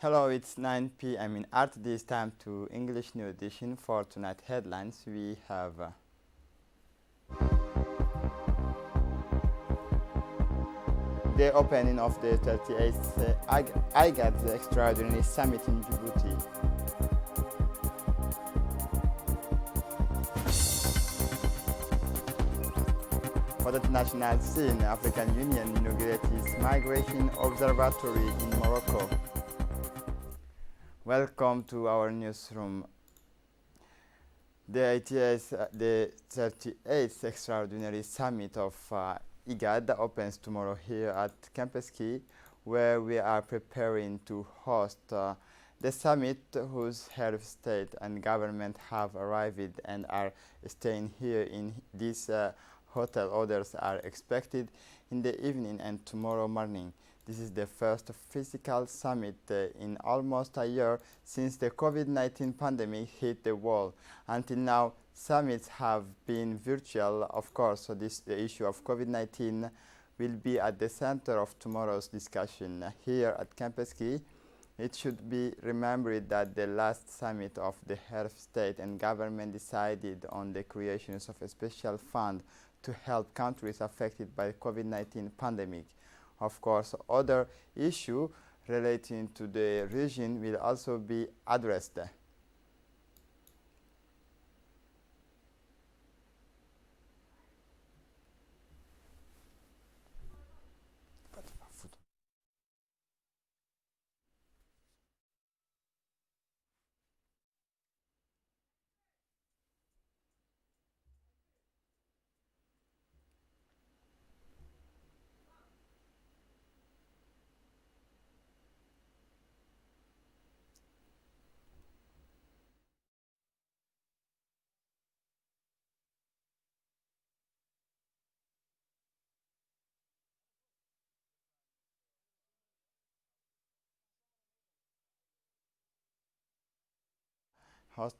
Hello, it's 9 p.m. in Art. This time to English New Edition for tonight headlines. We have the opening of the 38th IGAD Extraordinary Summit in Djibouti. For the international scene, African Union inaugurated its migration observatory in Morocco. Welcome to our newsroom. The 38th Extraordinary Summit of IGAD opens tomorrow here at Campus Key, where we are preparing to host the summit, whose head of state and government have arrived and are staying here in this hotel. Others are expected in the evening and tomorrow morning. This is the first physical summit in almost a year since the COVID-19 pandemic hit the world. Until now, summits have been virtual, of course, so the issue of COVID-19 will be at the center of tomorrow's discussion. Here at Campus Key, it should be remembered that the last summit of the head of state and government decided on the creation of a special fund to help countries affected by the COVID-19 pandemic. Of course, other issues relating to the region will also be addressed. Host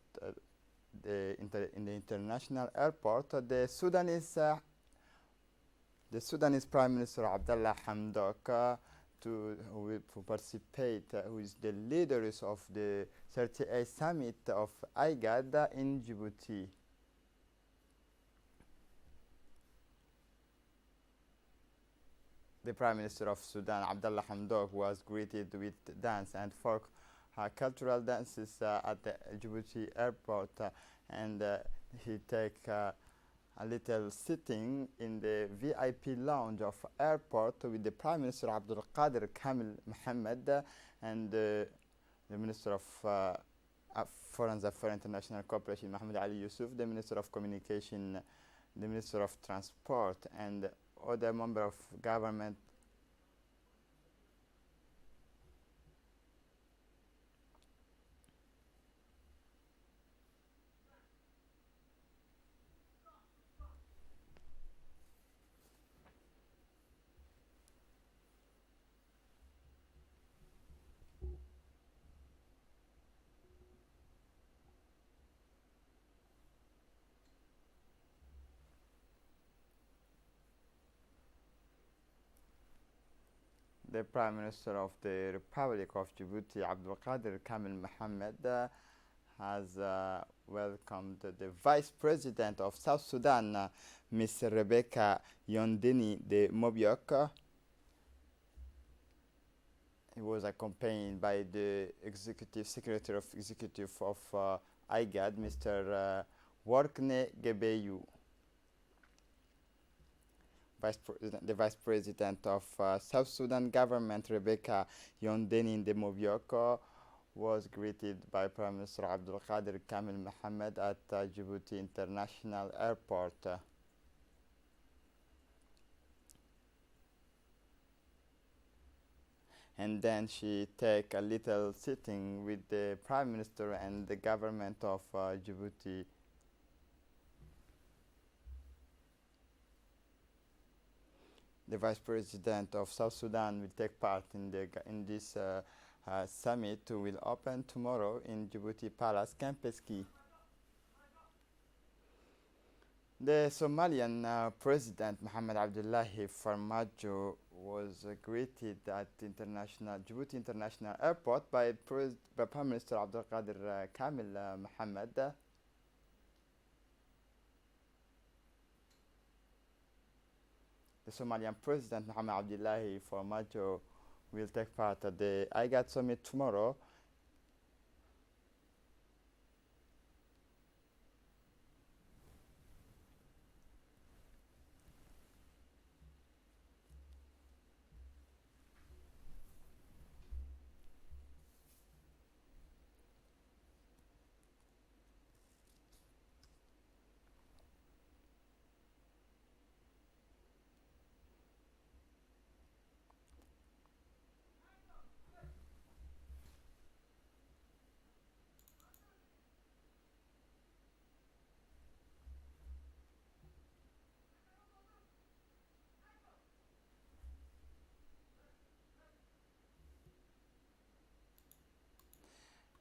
in the international airport, the Sudanese Prime Minister Abdullah Hamdok who will participate, who is the leaders of the 38th summit of IGAD in Djibouti. The Prime Minister of Sudan, Abdullah Hamdok, was greeted with dance and folk cultural dances at the Djibouti airport, and he take a little sitting in the VIP lounge of airport with the Prime Minister Abdul Qadir Kamil Mohammed and the Minister of Foreign Affairs International Cooperation Mohammed Ali Yusuf, the Minister of Communication, the Minister of Transport, and other member of government. The Prime Minister of the Republic of Djibouti, Abdul Qadir Kamil Mohammed, has welcomed the Vice President of South Sudan, Ms. Rebecca Yondini de Mobiok. He was accompanied by the Secretary of IGAD, Mr. Workne Gebeyu. The Vice President of South Sudan government, Rebecca Yondeni de Mobioko, was greeted by Prime Minister Abdul Qadir Kamil Mohammed at Djibouti International Airport. And then she take a little sitting with the Prime Minister and the government of Djibouti. The Vice President of South Sudan will take part in this summit. Will open tomorrow in Djibouti Palace, Campus Key. The Somalian President Mohamed Abdullahi Farmajo was greeted at Djibouti International Airport by Prime Minister Abdelkader Kamil Mohammed. The Somalian President Mohamed Abdullahi Farmajo will take part at the IGAD summit tomorrow.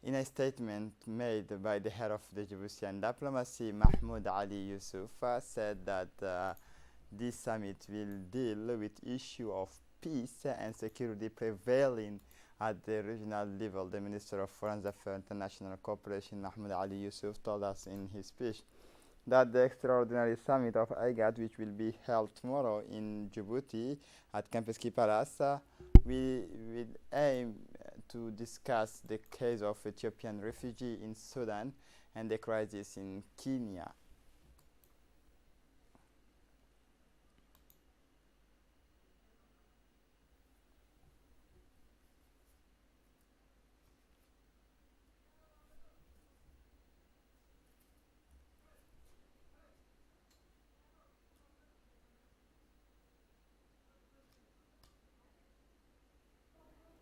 In a statement made by the head of the Djiboutian diplomacy, Mahmoud Ali Yusuf, said that this summit will deal with issue of peace and security prevailing at the regional level. The Minister of Foreign Affairs and International Cooperation, Mahmoud Ali Yusuf, told us in his speech that the extraordinary summit of IGAD, which will be held tomorrow in Djibouti at Kempinski Palace, we will aim to discuss the case of Ethiopian refugee in Sudan and the crisis in Kenya.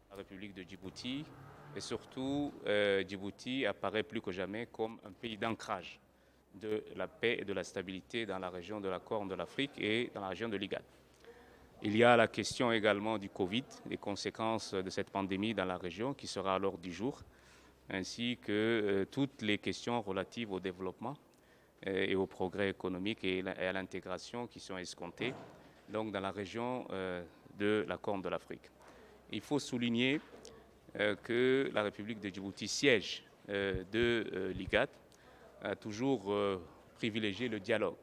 La République de Djibouti et surtout Djibouti apparaît plus que jamais comme un pays d'ancrage de la paix et de la stabilité dans la région de la Corne de l'Afrique et dans la région de l'IGAD. Il y a la question également du Covid, les conséquences de cette pandémie dans la région qui sera à l'ordre du jour, ainsi que toutes les questions relatives au développement et au progrès économique et à l'intégration qui sont escomptées donc dans la région de la Corne de l'Afrique. Il faut souligner que la République de Djibouti, siège de l'IGAD, a toujours privilégié le dialogue.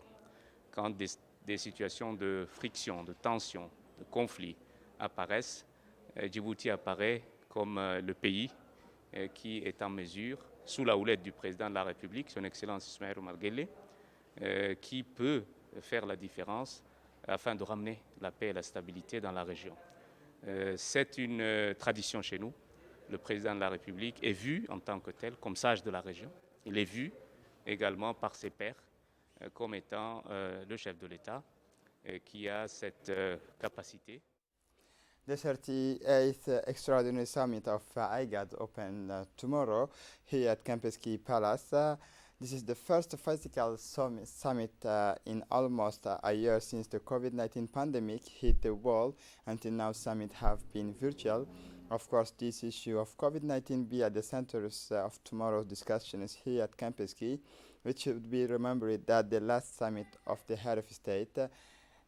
Quand des situations de friction, de tension, de conflit apparaissent, Djibouti apparaît comme le pays qui est en mesure, sous la houlette du président de la République, son Excellence Ismaël Omar Guelleh, qui peut faire la différence afin de ramener la paix et la stabilité dans la région. C'est une tradition chez nous. Le président de la République est vu en tant que tel comme sage de la région. Il est vu également par ses pairs comme étant le chef de l'État qui a cette capacité. The 38th Extraordinary Summit of IGAD opened tomorrow here at Kempinski Palace. This is the first physical summit in almost a year since the COVID-19 pandemic hit the world. Until now, summits have been virtual. Of course, this issue of COVID-19 be at the center of tomorrow's discussions here at Kempinski. It should be remembered that the last summit of the head of state,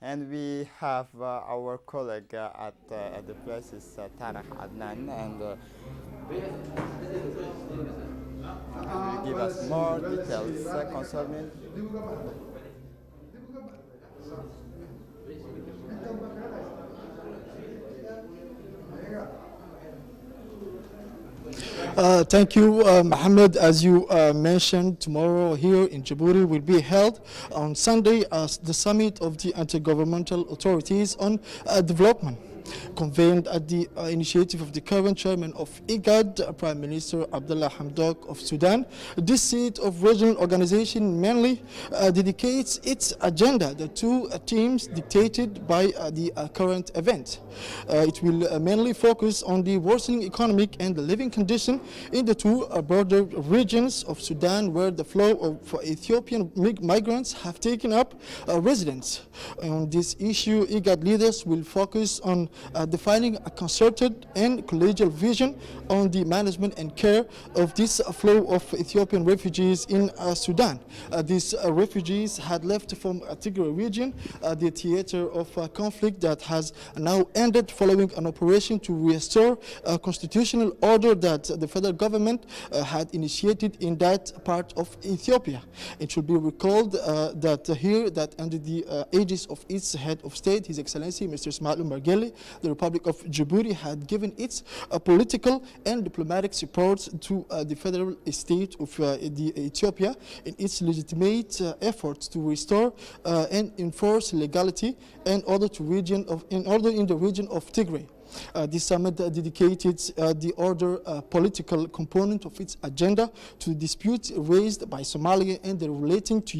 and we have our colleague at the place is Tarek Adnan, and will give us more details concerning. Thank you, Mohammed. As you mentioned, tomorrow here in Djibouti will be held on Sunday as the summit of the intergovernmental authorities on development, convened at the initiative of the current chairman of IGAD, Prime Minister Abdullah Hamdok of Sudan. This seat of regional organization mainly dedicates its agenda to two themes dictated by the current event. It will mainly focus on the worsening economic and the living condition in the two border regions of Sudan, where the flow of Ethiopian migrants have taken up residence. On this issue, IGAD leaders will focus on defining a concerted and collegial vision on the management and care of this flow of Ethiopian refugees in Sudan. These refugees had left from Tigray region, the theater of conflict that has now ended following an operation to restore a constitutional order that the federal government had initiated in that part of Ethiopia. It should be recalled that here, that under the aegis of its head of state, His Excellency Mr. Ismail Omar Guelleh, the Republic of Djibouti had given its political and diplomatic support to the federal state of Ethiopia in its legitimate efforts to restore and enforce legality in order in the region of Tigray. This summit dedicated the order political component of its agenda to disputes raised by Somalia and the relating to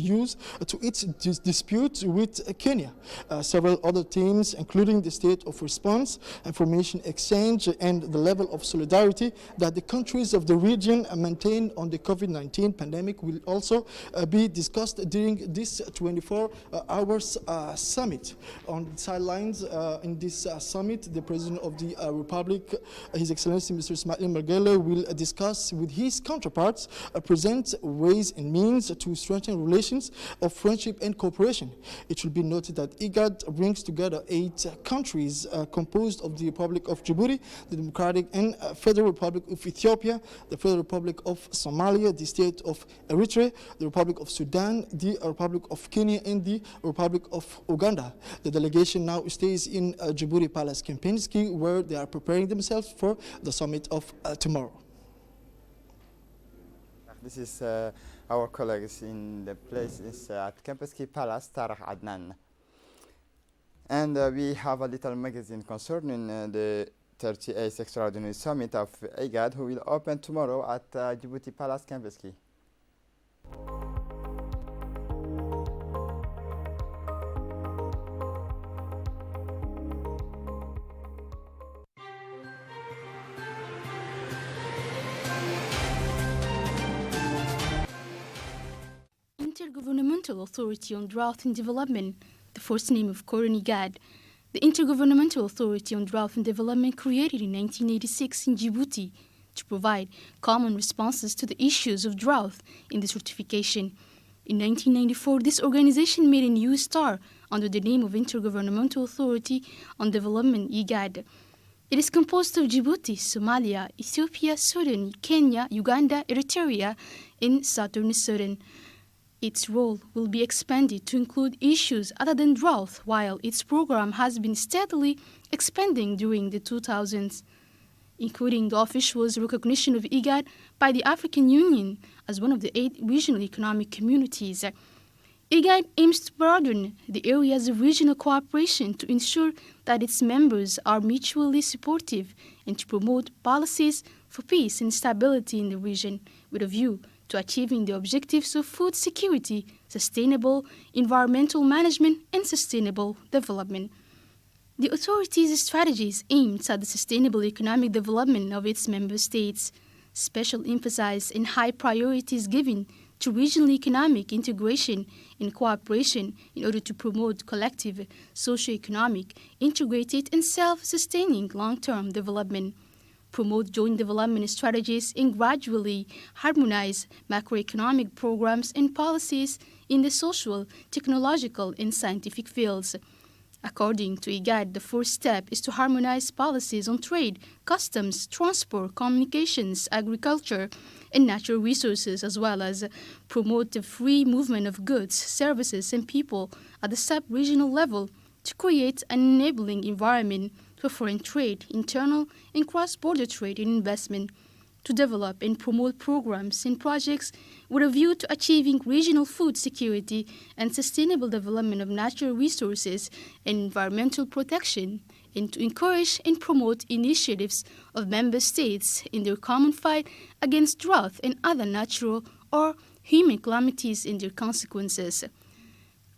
its dispute with Kenya. Several other themes, including the state of response, information exchange, and the level of solidarity that the countries of the region maintain on the COVID-19 pandemic, will also be discussed during this 24 hours summit. On the sidelines in this summit, the President of the Republic, His Excellency Mr. Ismail Omar Guelleh, will discuss with his counterparts present ways and means to strengthen relations of friendship and cooperation. It should be noted that IGAD brings together 8 countries composed of the Republic of Djibouti, the Democratic and Federal Republic of Ethiopia, the Federal Republic of Somalia, the State of Eritrea, the Republic of Sudan, the Republic of Kenya, and the Republic of Uganda. The delegation now stays in Djibouti Palace Kempinski, where they are preparing themselves for the summit of tomorrow. This is our colleagues in the place at Kempinski Palace, Tarah Adnan. And we have a little magazine concerning the 38th Extraordinary Summit of IGAD, who will open tomorrow at Djibouti Palace Kempinski. Intergovernmental Authority on Drought and Development, the first name of current IGAD. The Intergovernmental Authority on Drought and Development, created in 1986 in Djibouti to provide common responses to the issues of drought in the certification. In 1994, this organization made a new start under the name of Intergovernmental Authority on Development, IGAD. It is composed of Djibouti, Somalia, Ethiopia, Sudan, Kenya, Uganda, Eritrea, and Southern Sudan. Its role will be expanded to include issues other than drought, while its program has been steadily expanding during the 2000s, including the official recognition of IGAD by the African Union as one of the 8 regional economic communities. IGAD aims to broaden the areas of regional cooperation to ensure that its members are mutually supportive and to promote policies for peace and stability in the region with a view to achieving the objectives of food security, sustainable environmental management, and sustainable development. The authority's strategies aimed at the sustainable economic development of its member states. Special emphasis and high priorities given to regional economic integration and cooperation in order to promote collective, socio-economic, integrated, and self-sustaining long-term development. Promote joint development strategies and gradually harmonize macroeconomic programs and policies in the social, technological, and scientific fields. According to IGAD, the first step is to harmonize policies on trade, customs, transport, communications, agriculture, and natural resources, as well as promote the free movement of goods, services, and people at the sub-regional level to create an enabling environment for foreign trade, internal and cross-border trade and investment, to develop and promote programs and projects with a view to achieving regional food security and sustainable development of natural resources and environmental protection, and to encourage and promote initiatives of member states in their common fight against drought and other natural or human calamities and their consequences.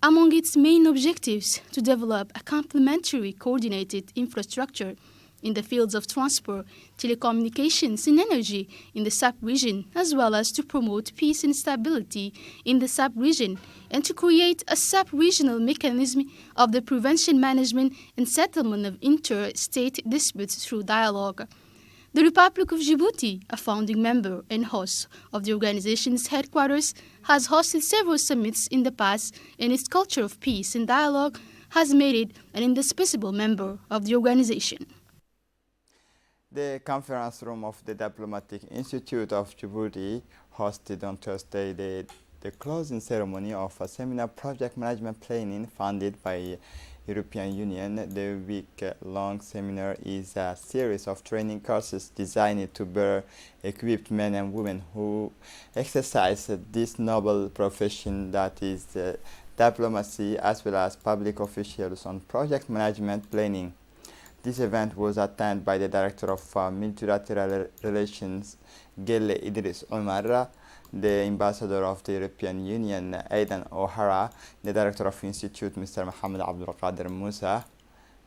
Among its main objectives, to develop a complementary coordinated infrastructure in the fields of transport, telecommunications, and energy in the sub-region, as well as to promote peace and stability in the sub-region, and to create a sub-regional mechanism of the prevention, management, and settlement of inter-state disputes through dialogue. The Republic of Djibouti, a founding member and host of the organization's headquarters, has hosted several summits in the past, and its culture of peace and dialogue has made it an indispensable member of the organization. The conference room of the Diplomatic Institute of Djibouti hosted on Thursday the closing ceremony of a seminar project management planning funded by European Union. The week-long seminar is a series of training courses designed to better equip men and women who exercise this noble profession that is diplomacy, as well as public officials on project management planning. This event was attended by the Director of Multilateral Relations, Gelle Idris Omar, the Ambassador of the European Union, Aidan O'Hara, the Director of Institute, Mr. Mohammed Abdul Qadir Musa,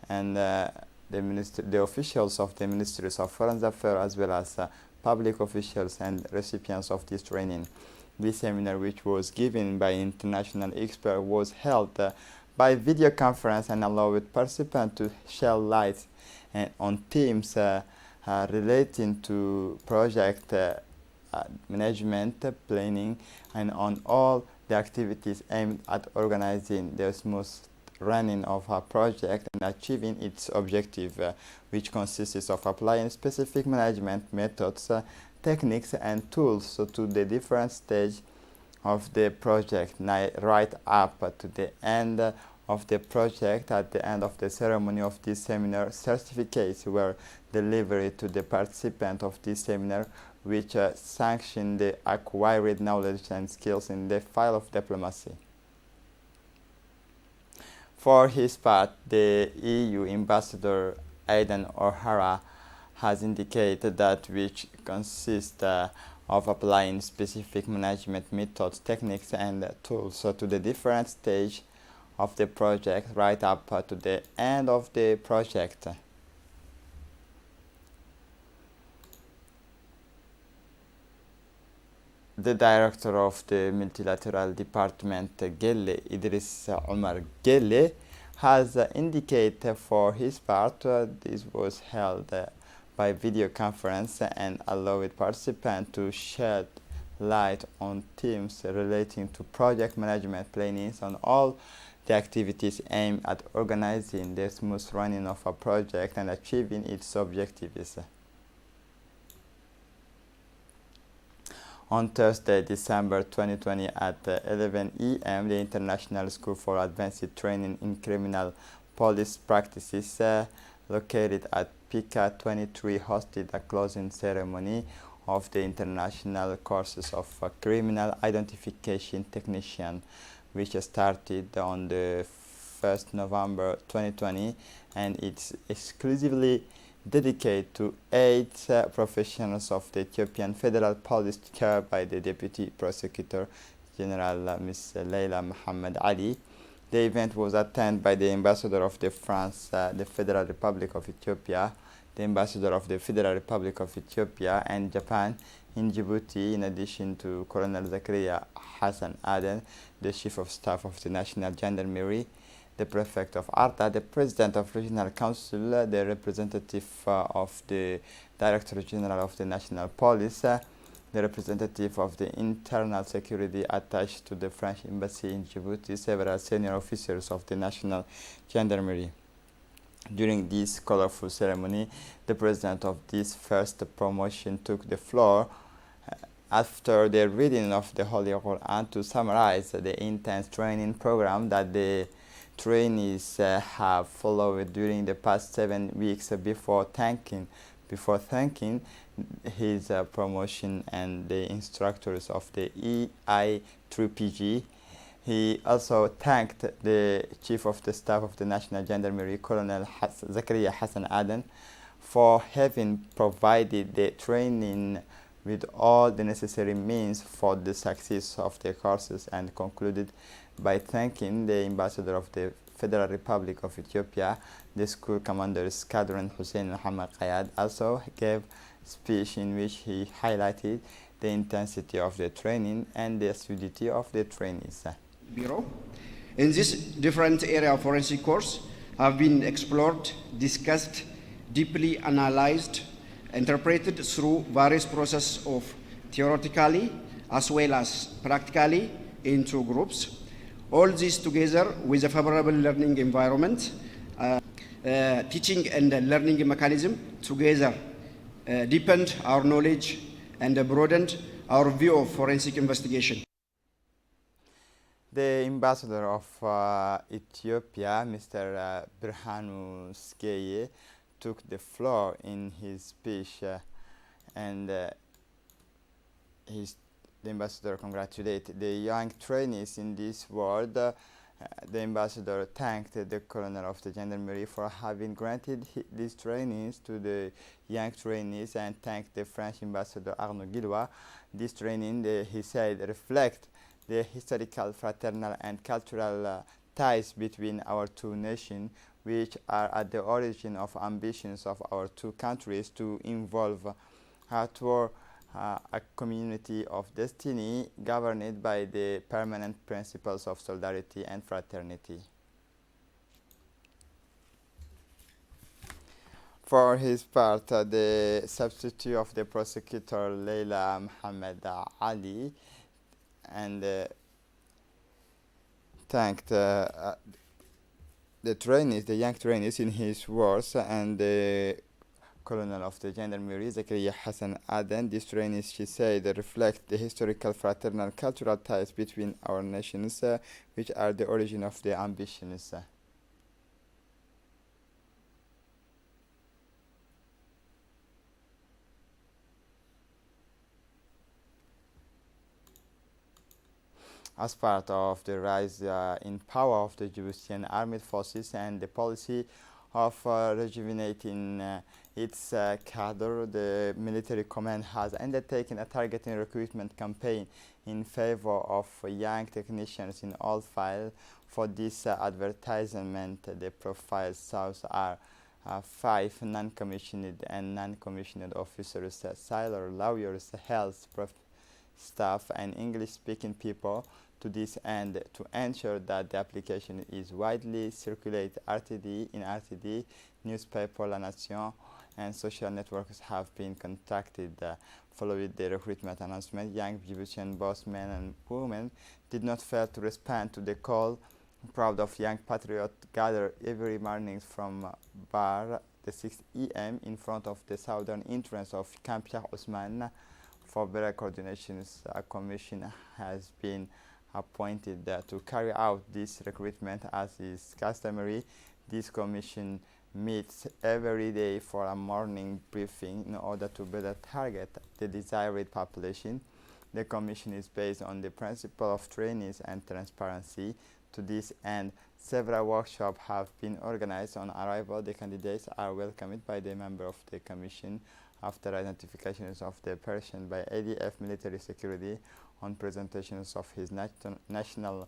and the officials of the Ministries of Foreign Affairs, as well as public officials and recipients of this training. This seminar, which was given by international experts, was held by video conference and allowed participants to shed light on themes relating to project management, planning, and on all the activities aimed at organizing the smooth running of a project and achieving its objective, which consists of applying specific management methods, techniques, and tools to the different stages of the project, right up to the end of the project. At the end of the ceremony of this seminar, certificates were delivered to the participants of this seminar, which sanctioned the acquired knowledge and skills in the field of diplomacy. For his part, the EU Ambassador Aidan O'Hara has indicated that which consists of applying specific management methods, techniques, and tools to the different stage of the project, right up to the end of the project. The director of the multilateral department, Gelle Idris Omar Gelle, has indicated for his part this was held by video conference and allowed participants to shed light on themes relating to project management planning on all the activities aimed at organizing the smooth running of a project and achieving its objectives. On Thursday, December 2020 at 11 a.m., the International School for Advanced Training in Criminal Police Practices, located at PICA 23, hosted a closing ceremony of the International Courses of Criminal Identification Technician, which started on the 1st November 2020, and it's exclusively dedicated to 8 professionals of the Ethiopian Federal Police, chaired by the Deputy Prosecutor General Ms. Leila Mohammed Ali. The event was attended by the Ambassador of France, the Federal Republic of Ethiopia, the Ambassador of the Federal Republic of Ethiopia and Japan in Djibouti, in addition to Colonel Zakaria Hassan Aden, the Chief of Staff of the National Gendarmerie, the Prefect of Arta, the President of Regional Council, the representative of the Director General of the National Police, the representative of the Internal Security attached to the French Embassy in Djibouti, several senior officers of the National Gendarmerie. During this colorful ceremony, the President of this first promotion took the floor after the reading of the Holy Quran to summarize the intense training program that the trainees have followed during the past 7 weeks before thanking his promotion and the instructors of the EIPG. He also thanked the Chief of the Staff of the National Gendarmerie, Colonel Zakaria Hassan Aden, for having provided the training with all the necessary means for the success of the courses, and concluded by thanking the Ambassador of Federal Republic of Ethiopia. The school commander Squadron Hussein Muhammad Qayad also gave a speech in which he highlighted the intensity of the training and the assiduity of the trainees. Bureau. In this different area of forensic course have been explored, discussed, deeply analyzed, interpreted through various processes of theoretically as well as practically into groups. All this together with a favorable learning environment, teaching and learning mechanism together deepened our knowledge and broadened our view of forensic investigation. The ambassador of Ethiopia, Mr. Birhanu Skeye, took the floor in his speech and the ambassador congratulated the young trainees in this world. The ambassador thanked the colonel of the gendarmerie for having granted these trainings to the young trainees and thanked the French ambassador Arnaud Guillois. This training, he said, reflect the historical, fraternal and cultural ties between our two nations, which are at the origin of ambitions of our two countries to involve toward a community of destiny governed by the permanent principles of solidarity and fraternity. For his part, the substitute of the prosecutor Leila Mohammed Ali and thanked the trainees, the young trainees in his words, and the colonel of the gendarmerie, Zakaria Hassan Aden. These trainees, she said, reflect the historical, fraternal, cultural ties between our nations, which are the origin of the ambitions. As part of the rise in power of the Djiboutian armed forces and the policy of rejuvenating its cadre, the military command has undertaken a targeted recruitment campaign in favor of young technicians in all files. For this advertisement, the profiles sought are 5 non-commissioned and non-commissioned officers, sailors, lawyers, health staff, and English-speaking people. To this end, to ensure that the application is widely circulated, in RTD, newspaper La Nation, and social networks have been contacted. Following the recruitment announcement, young Djiboutian boss men and women did not fail to respond to the call. Proud of young patriots gather every morning from bar the 6 a.m. in front of the southern entrance of Camp Sheikh Ousmane. For better coordination, a commission has been appointed to carry out this recruitment. As is customary, this commission meets every day for a morning briefing in order to better target the desired population. The commission is based on the principle of trainees and transparency. To this end, several workshops have been organized. On arrival, the candidates are welcomed by the member of the commission. After identifications of the person by ADF military security, on presentations of his national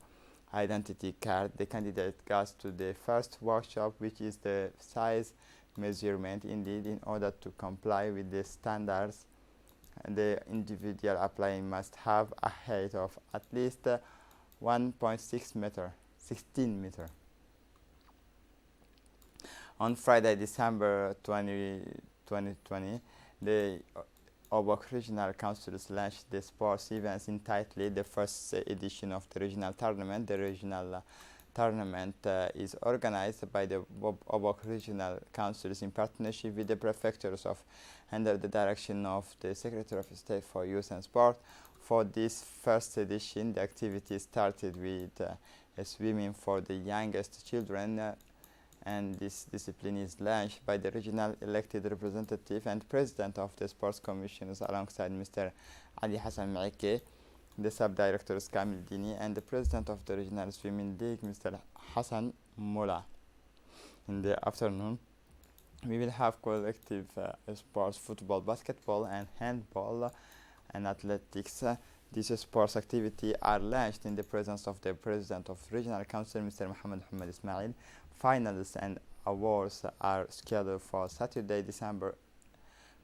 identity card, the candidate goes to the first workshop, which is the size measurement. Indeed, in order to comply with the standards, the individual applying must have a height of at least 1.6 meter, 16 meter. On Friday, December 2020, the Obok Regional Councils launched the sports events entitled the first edition of the regional tournament. The regional tournament is organized by the Obok Regional Councils in partnership with the prefectures under the direction of the Secretary of State for Youth and Sport. For this first edition, the activity started with a swimming for the youngest children, and this discipline is launched by the regional elected representative and president of the sports commissions alongside Mr. Ali Hassan Maike, the sub-directors Kamil Dini, and the president of the regional swimming league, Mr. Hassan Mola. In the afternoon, we will have collective sports, football, basketball, and handball and athletics. These sports activities are launched in the presence of the President of Regional Council, Mr. Muhammad Ismail. Finals and awards are scheduled for Saturday, December,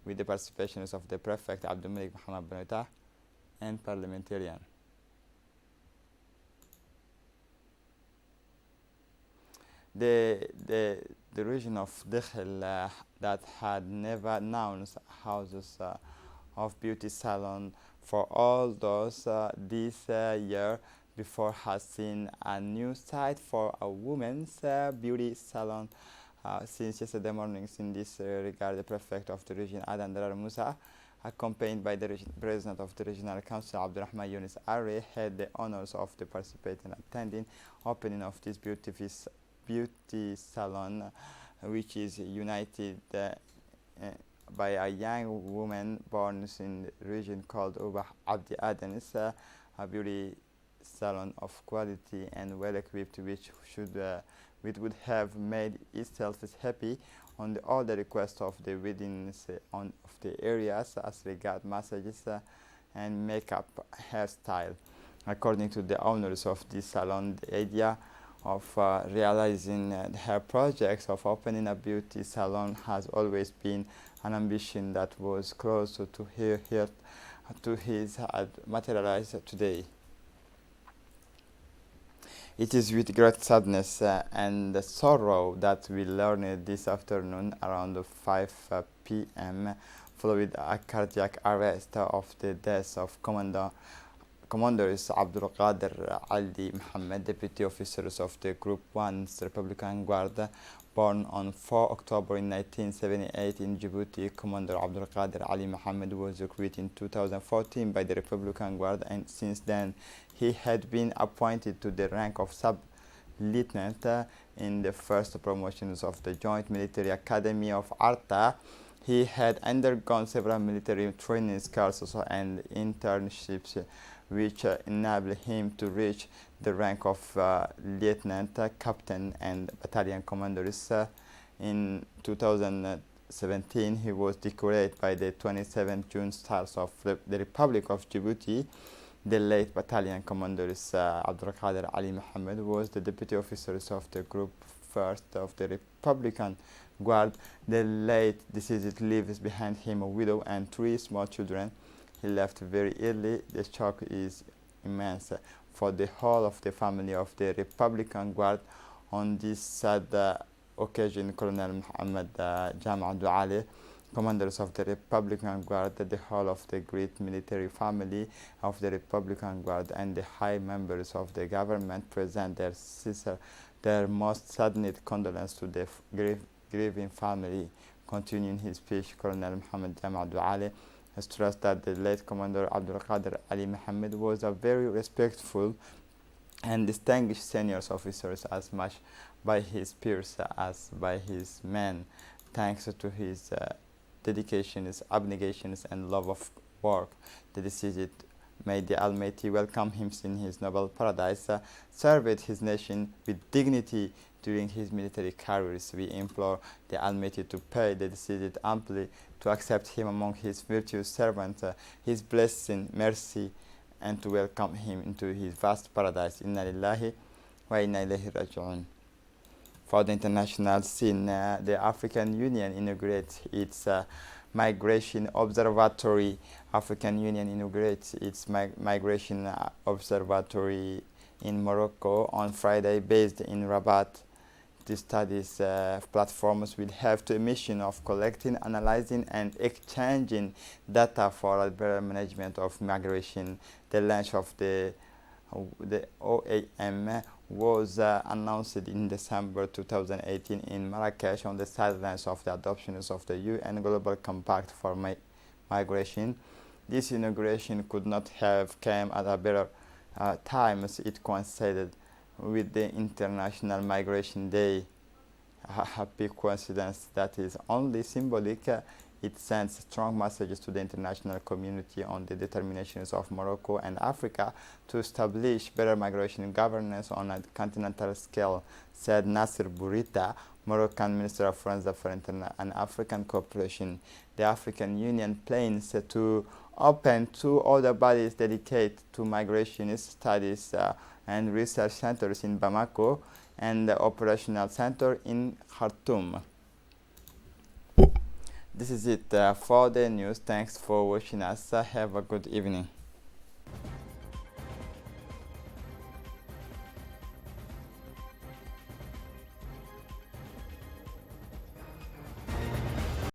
with the participation of the Prefect Abdul Malik Muhammad Benita and parliamentarian. The region of Dakhil that had never known houses of beauty salon for all those this year before has seen a new site for a women's beauty salon since yesterday morning. In this regard, the prefect of the region, Adan Darar Musa, accompanied by the president of the regional council, Abdurrahman Yunus Arre, had the honors of the participating attending opening of this beauty salon, which is united by a young woman born in the region called Ubah Abdi Adenis, a beauty salon of quality and well equipped, which would have made itself happy on all the requests of the weddings of the areas as regard massages and makeup hairstyle. According to the owners of this salon, the idea of realizing her projects of opening a beauty salon has always been an ambition that was close to his materialized today. It is with great sadness and sorrow that we learned this afternoon around 5 p.m. following a cardiac arrest of the death of Commanders Abdul Qadir Ali Muhammad, deputy officers of the Group 1's Republican Guard, born on 4 October in 1978 in Djibouti. Commander Abdul Qadir Ali Muhammad was recruited in 2014 by the Republican Guard, and since then he had been appointed to the rank of sub-lieutenant in the first promotions of the Joint Military Academy of Arta. He had undergone several military training courses and internships, which enabled him to reach the rank of lieutenant, captain, and battalion commanders. In 2017, he was decorated by the 27th June Stars of the Republic of Djibouti. The late battalion commander Abdul Qadir Ali Muhammad was the deputy officer of the Group 1st of the Republican Guard. The late deceased leaves behind him a widow and 3 small children. He left very early. The shock is immense for the whole of the family of the Republican Guard. On this sad occasion, Colonel Muhammad Jama Duale, commanders of the Republican Guard, the whole of the great military family of the Republican Guard, and the high members of the government present their most saddened condolence to the grieving family. Continuing his speech, Colonel Muhammad Jama Duale stressed that the late Commander Abdul Qadir Ali Muhammad was a very respectful and distinguished senior officer, as much by his peers as by his men. Thanks to his dedication, his abnegations, and love of work, the deceased, may the Almighty welcome him in his noble paradise, served his nation with dignity during his military careers. We implore the Almighty to pay the deceased amply, to accept him among his virtuous servants, his blessing, mercy, and to welcome him into his vast paradise. Inna lillahi wa inna ilayhi raji'un. For the international scene, the African Union inaugurates its Migration Observatory. African Union inaugurates its Migration Observatory in Morocco on Friday, based in Rabat. The studies platforms will have the mission of collecting, analyzing, and exchanging data for a better management of migration. The launch of the OAM was announced in December 2018 in Marrakesh on the sidelines of the adoption of the UN Global Compact for Migration. This inauguration could not have come at a better time, as it coincided with the International Migration Day. A happy coincidence that is only symbolic, It sends strong messages to the international community on the determinations of Morocco and Africa to establish better migration governance on a continental scale, said Nasser Bourita, Moroccan Minister of Foreign Affairs and African Cooperation. The African Union plans to open 2 other bodies dedicated to migration studies and research centers in Bamako and the operational center in Khartoum. This is it for the news. Thanks for watching us. Have a good evening.